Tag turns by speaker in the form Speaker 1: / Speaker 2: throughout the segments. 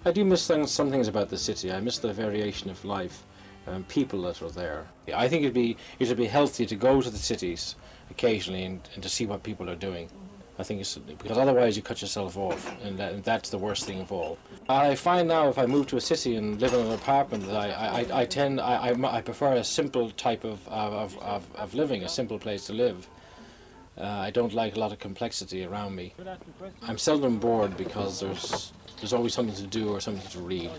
Speaker 1: I do miss some things about the city. I miss the variation of life, people that are there. I think it'd be healthy to go to the cities occasionally and to see what people are doing. I think it's because otherwise you cut yourself off, and that's the worst thing of all. I find now if I move to a city and live in an apartment that I prefer a simple type of living, a simple place to live. I don't like a lot of complexity around me. I'm seldom bored because there's always something to do or something to read.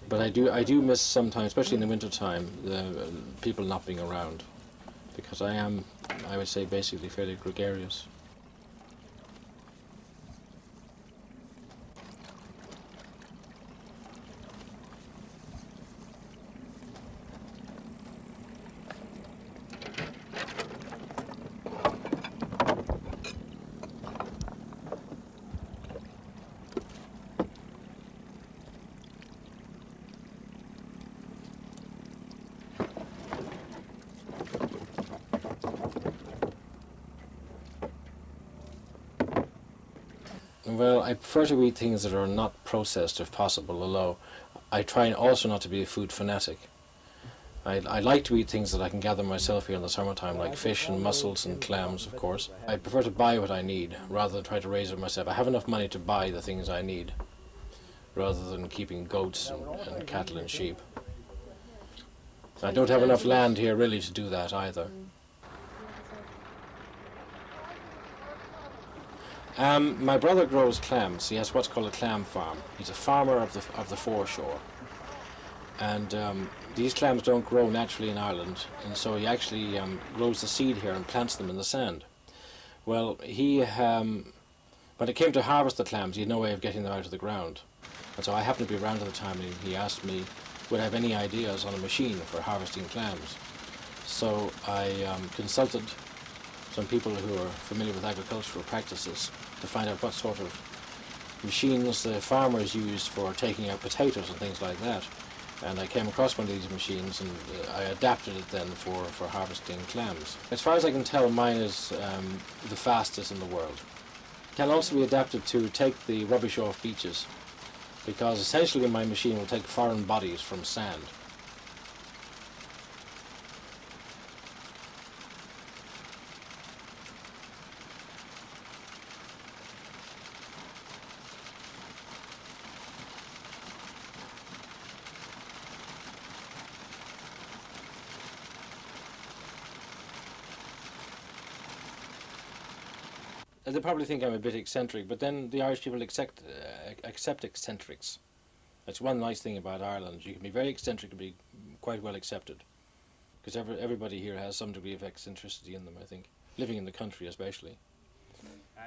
Speaker 1: But I do miss sometimes, especially in the winter time, the people not being around, because I would say, basically fairly gregarious. Well, I prefer to eat things that are not processed if possible, although I try also not to be a food fanatic. I like to eat things that I can gather myself here in the summertime, like fish and mussels and clams, of course. I prefer to buy what I need rather than try to raise it myself. I have enough money to buy the things I need rather than keeping goats and cattle and sheep. I don't have enough land here really to do that either. My brother grows clams. He has what's called a clam farm. He's a farmer of the foreshore. And these clams don't grow naturally in Ireland, and so he actually grows the seed here and plants them in the sand. Well, when it came to harvest the clams, he had no way of getting them out of the ground. And so I happened to be around at the time, and he asked me would I have any ideas on a machine for harvesting clams. So I consulted some people who are familiar with agricultural practices to find out what sort of machines the farmers use for taking out potatoes and things like that. And I came across one of these machines, and I adapted it then for harvesting clams. As far as I can tell, mine is the fastest in the world. It can also be adapted to take the rubbish off beaches, because essentially my machine will take foreign bodies from sand. They probably think I'm a bit eccentric, but then the Irish people accept eccentrics. That's one nice thing about Ireland. You can be very eccentric and be quite well accepted, because everybody here has some degree of eccentricity in them, I think, living in the country especially.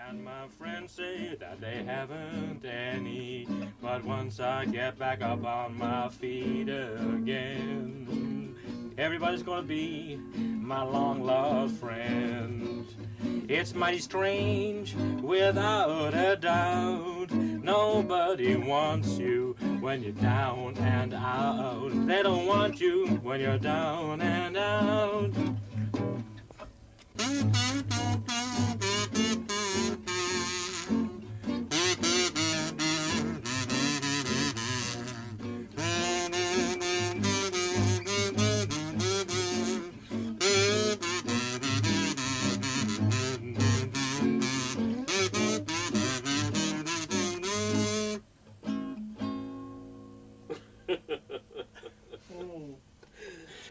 Speaker 2: And my friends say that they haven't any, but once I get back up on my feet again, everybody's gonna be my long-lost friend. It's mighty strange, without a doubt. Nobody wants you when you're down and out. They don't want you when you're down and out.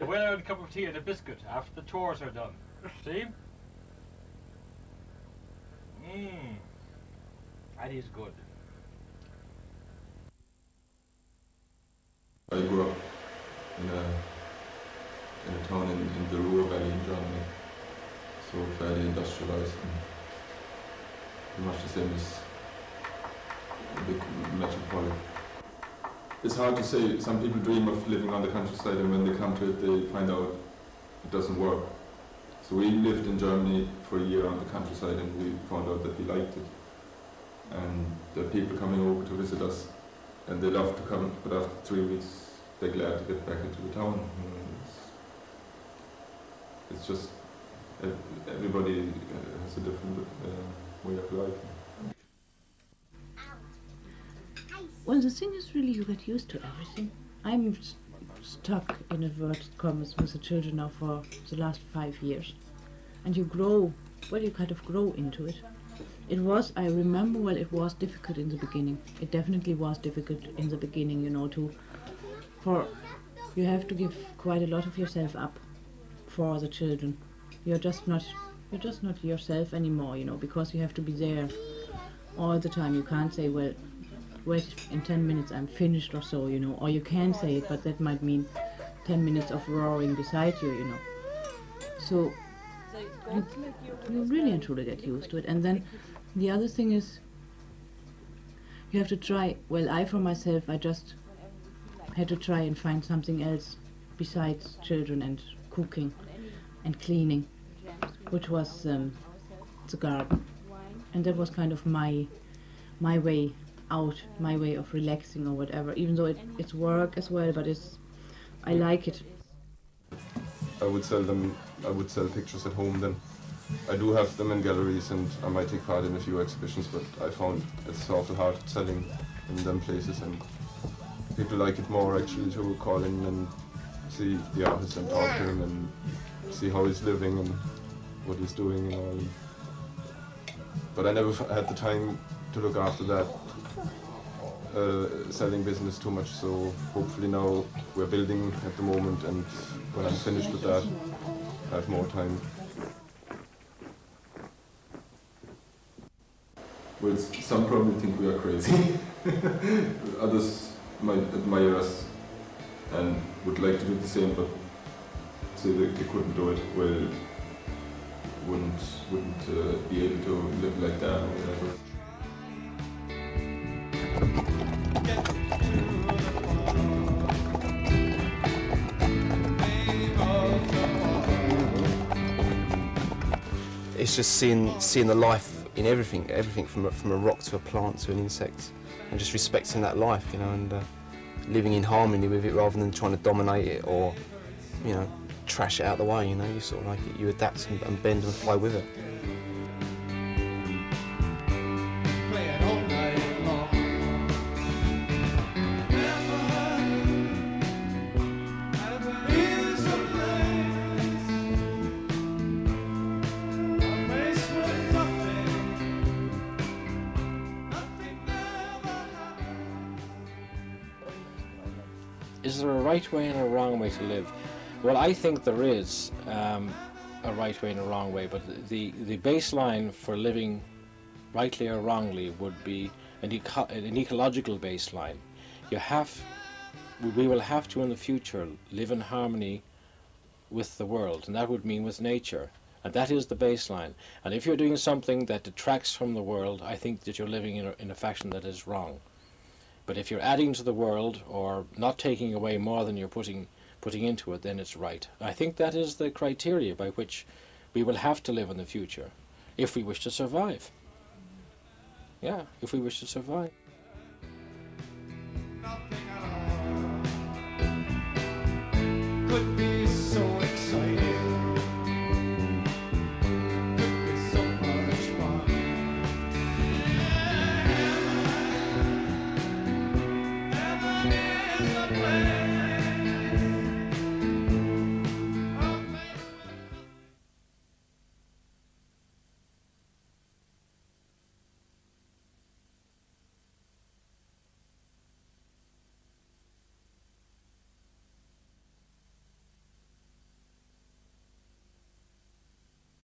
Speaker 2: We'll have a cup of tea and a biscuit after the chores are done. See? That is good.
Speaker 3: I grew up in a town in the Ruhr Valley in Germany, so fairly industrialized and much the same as a big metropolis. It's hard to say. Some people dream of living on the countryside, and when they come to it, they find out it doesn't work. So we lived in Germany for a year on the countryside, and we found out that we liked it. And there are people coming over to visit us, and they love to come, but after 3 weeks, they're glad to get back into the town. It's just everybody has a different way of life.
Speaker 4: Well, the thing is really you get used to everything. I'm stuck in inverted commas with the children now for the last 5 years. And you grow, well, you kind of grow into it. It was, I remember, well, it was difficult in the beginning. It definitely was difficult in the beginning, you know, you have to give quite a lot of yourself up for the children. You're just not yourself anymore, you know, because you have to be there all the time. You can't say, well, wait, in 10 minutes I'm finished or so, you know, or you can say it, but that might mean 10 minutes of roaring beside you, you know. So you really and truly get used to it. And then the other thing is you have to try, well, I for myself, I just had to try and find something else besides children and cooking and cleaning, which was the garden. And that was kind of my way out, my way of relaxing or whatever, even though it's work as well, but I like it.
Speaker 3: I would sell pictures at home then. I do have them in galleries and I might take part in a few exhibitions, but I found it's awful hard selling in them places, and people like it more actually to call in and see the artist and talk to him and see how he's living and what he's doing and all. But I never had the time to look after that selling business too much, so hopefully now we're building at the moment, and when I'm finished with that, I have more time. Well, some probably think we are crazy. Others might admire us and would like to do the same, but say they couldn't do it. Well, wouldn't be able to live like that or whatever.
Speaker 5: It's just seeing the life in everything from a rock to a plant to an insect, and just respecting that life, you know, and living in harmony with it rather than trying to dominate it or, you know, trash it out the way. You know, you sort of like it, you adapt and bend and fly with it.
Speaker 1: Is there a right way and a wrong way to live? Well, I think there is a right way and a wrong way, but the baseline for living rightly or wrongly would be an ecological baseline. We will have to in the future live in harmony with the world, and that would mean with nature, and that is the baseline. And if you're doing something that detracts from the world, I think that you're living in a fashion that is wrong. But if you're adding to the world or not taking away more than you're putting into it, then it's right. I think that is the criteria by which we will have to live in the future if we wish to survive. Yeah, if we wish to survive.